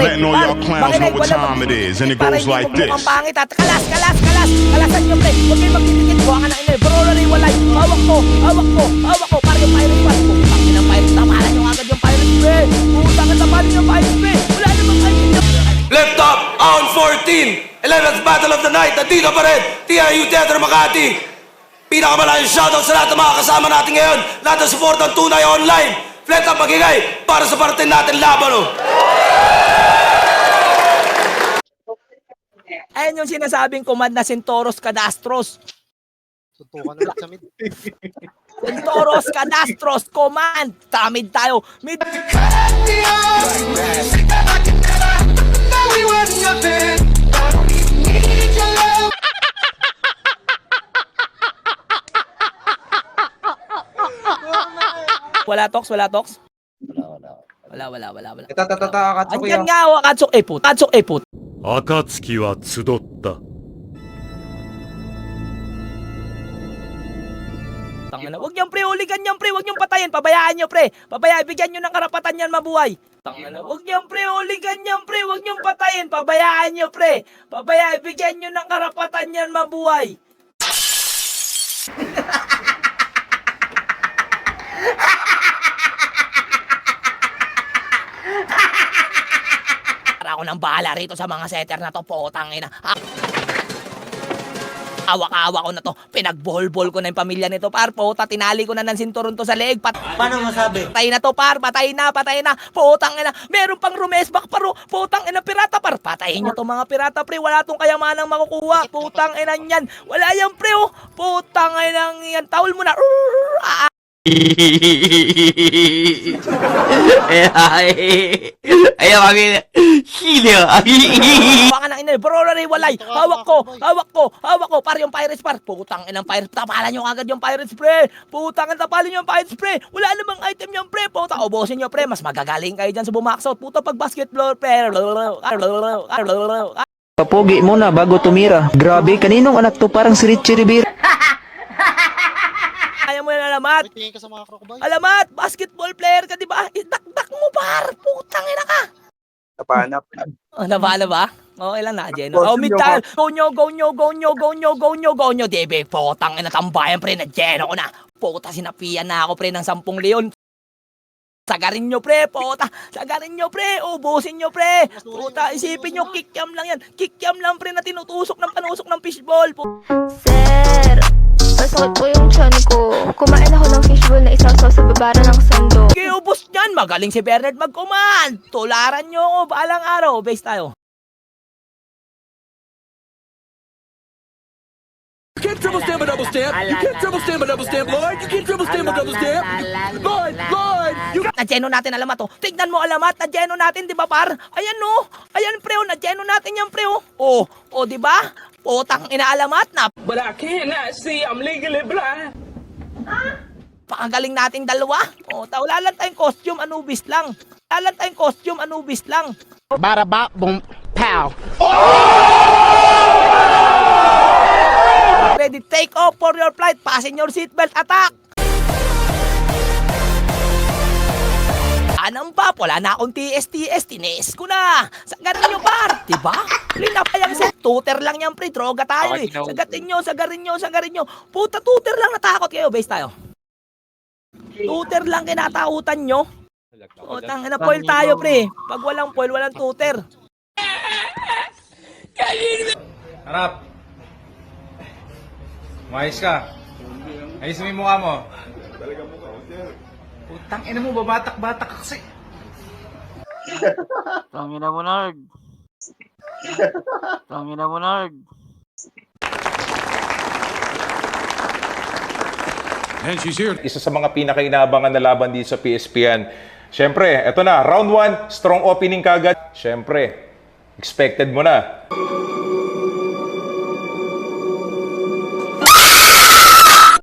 letting all y'all clowns know what time it is, and it goes like this. Ang pangit at kalasan nyo pre. Huwag kayo magtitikit, buha ka ng inay. Brawlery walay, hawak ko. Para yung pirate pa. Putang ng pirate, tamalan nyo agad yung pirate pre. Putang at tamalan yung pirate pre. Wala namang kayo nyo. Left up, on 14. 11th battle of the night. Nandito pa rin. TRU Theater Makati. Pinakamalayong shoutout sa lahat ng mga kasama natin ngayon. Lahat ng support ng Tunay Online. Flat up magigay para sa parte natin laban. Oh. Ayan yung sinasabing command na Centauros Cadastros. Suntukan ulit sa mid. Centauros Cadastros command. Tamid tayo. Mid. Wala talks? Wala. Katsuki Andiyan nga, Katsuk Eput. 暁は集った。 Tangina, wag niyang pre, huligan niyang pre, wag niyong patayin, pabayaan niyo pre. Pabayaan, bigyan niyo ng karapatan yan mabuhay. Tangina, wag niyang pre, huligan niyang pre, wag niyong patayin, pabayaan niyo pre. Pabayaan, bigyan niyo ng karapatan yan mabuhay. Para ako nang bahala rito sa mga setter na to, potang ina. Awak-awak ko na to. Pinagbohol-bol ko na yung pamilya nito, par. Puta, tinali ko na ng sinturon to sa leeg. Paano masabi? Patay na to, par. Patay na. Putang ina. Meron pang rumesbak, paro. Putang ina, pirata, par. Patayin nyo to mga pirata, pre. Wala tong kayamanang makukuha. Putang ina yan. Wala yan, pre, oh. Putang ina yan. Tawol mo na. Ayaw kami. Hilyo. Baka na ina, brawlery walay. Hawak ko. Par yung pirates, par. Putang inang pirates. Tapalan nyo agad yung pirates, pre. Putang ina, tapalan nyo yung pirates, pre. Wala namang item yung pre. Puta, ubusin nyo, pre. Mas magagaling kayo dyan sa bumaksot. Puta, pag basketball, pre. Papogi muna bago tumira. Grabe, kaninong anak to? Parang si Richie Rivera. Ayaw mo na alamat. Tingin ka sa mga crocodile. Alamat, basketball player ka, di ba? Idakdak mo, par. Putang ina ka. Napanap. Oh, nabala ba? Okay lang na, Jeno. Oh, mid tayo. Go nyo. Debe, potang ina, tambayan, pre, na Jeno ko na. Puta, sinapian na ako, pre, ng 10 leon. Sagarin nyo, pre, puta. Sagarin nyo, pre. Ubusin nyo, pre. Puta, isipin nyo, kikiam lang yan. Kikiam lang, pre, na tinutusok ng panusok ng fishball. Sir, masakit po yung tiyan ko. Kumain ako ng fishball na isasaw sa babara ng sando. Okay, ubos nyan. Magaling si Bernard mag-command. Tularan nyo ako, balang araw. Base tayo. You can't triple stamp a double stamp. You can't triple stamp a double stamp, Lord. You can't triple stamp a double stamp. Lord. Na-geno natin alamat, oh. Tignan mo alamat, na-geno natin, di ba, par? Ayan, oh. Ayan, pre, oh. Na-geno natin yan, pre, oh. Oh, di ba? Potang inaalamat na. But I cannot see. I'm legally blind. Pakagaling nating dalawa. Oh, wala lang tayong costume, Anubis lang. Baraba, boom, pow. Ready, take off for your flight. Fasten your seatbelt, attack! Anong ba? Wala na akong TS, tines ko na. Sagarin nyo, par. Diba? Linap pa yung set. Tutor lang yan, pre. Droga tayo, eh. Sagarin nyo. Puta, tutor lang, natakot kayo. Base tayo. Tutor lang kinatakutan nyo. Putang ina, foil tayo, pre. Pag walang foil, walang tutor. Harap. Umayos ka. Ayos mo yung mukha mo. Putang ina mo, babatak-batak ka kasi. Tangina mo, Narg. And she's here. Isa sa mga pinakainabangan na laban dito sa PSPN. Siyempre, eto na, round 1, strong opening kagad. Siyempre, expected mo na.